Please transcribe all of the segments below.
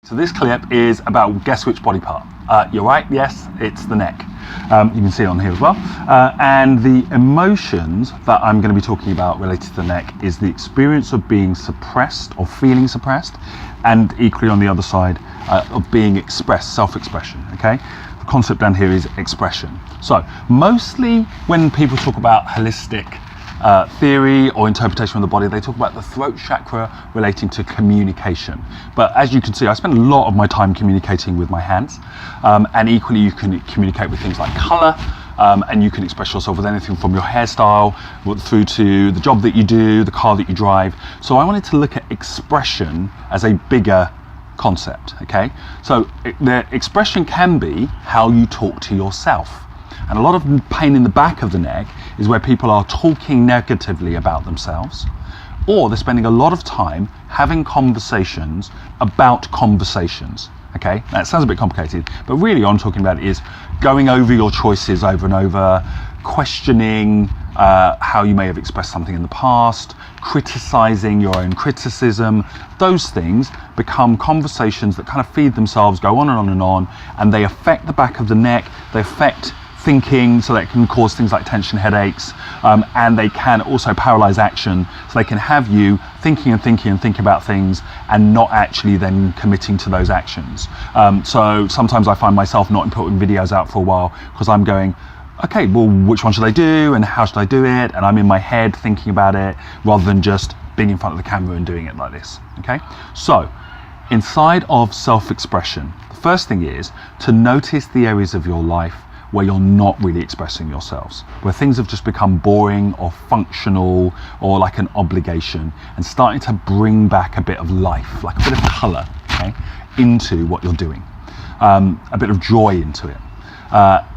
So this clip is about, guess which body part? You're right, yes, it's the neck. You can see it on here as well. And the emotions that I'm going to be talking about related to the neck is the experience of being suppressed or feeling suppressed, and equally on the other side of being expressed, self-expression, okay? The concept down here is expression. So mostly when people talk about holistic theory or interpretation of the body, they talk about the throat chakra relating to communication. But as you can see, I spend a lot of my time communicating with my hands, and equally you can communicate with things like color, and you can express yourself with anything from your hairstyle through to the job that you do, the car that you drive. So I wanted to look at expression as a bigger concept, okay? So the expression can be how you talk to yourself. And a lot of pain in the back of the neck is where people are talking negatively about themselves, or they're spending a lot of time having conversations about conversations. Okay, that sounds a bit complicated, but really what I'm talking about is going over your choices over and over, questioning how you may have expressed something in the past, criticizing your own criticism. Those things become conversations that kind of feed themselves, go on and on and on, and they affect the back of the neck, they affect thinking, so that can cause things like tension, headaches, and they can also paralyze action, so they can have you thinking and thinking and thinking about things and not actually then committing to those actions. So sometimes I find myself not putting videos out for a while because I'm going, okay, well, which one should I do and how should I do it? And I'm in my head thinking about it rather than just being in front of the camera and doing it like this, okay? So inside of self-expression, the first thing is to notice the areas of your life where you're not really expressing yourselves, where things have just become boring or functional or like an obligation, and starting to bring back a bit of life, like a bit of color, okay, into what you're doing, a bit of joy into it.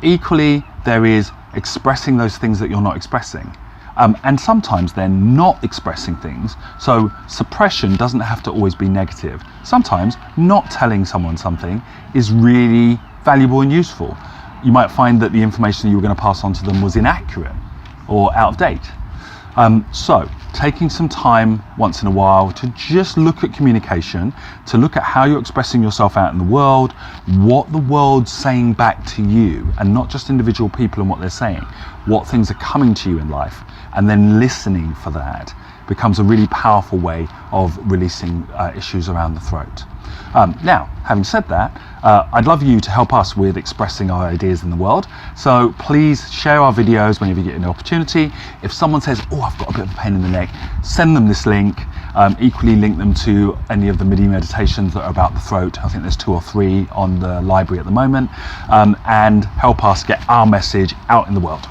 Equally, there is expressing those things that you're not expressing. And sometimes they're not expressing things. So suppression doesn't have to always be negative. Sometimes not telling someone something is really valuable and useful. You might find that the information you were going to pass on to them was inaccurate or out of date. So taking some time once in a while to just look at communication, to look at how you're expressing yourself out in the world, what the world's saying back to you, and not just individual people and what they're saying, what things are coming to you in life, and then listening for that becomes a really powerful way of releasing issues around the throat. Now, having said that, I'd love you to help us with expressing our ideas in the world. So please share our videos whenever you get an opportunity. If someone says, oh, I've got a bit of pain in the neck, send them this link. Equally link them to any of the MIDI meditations that are about the throat. I think there's 2 or 3 on the library at the moment, and help us get our message out in the world.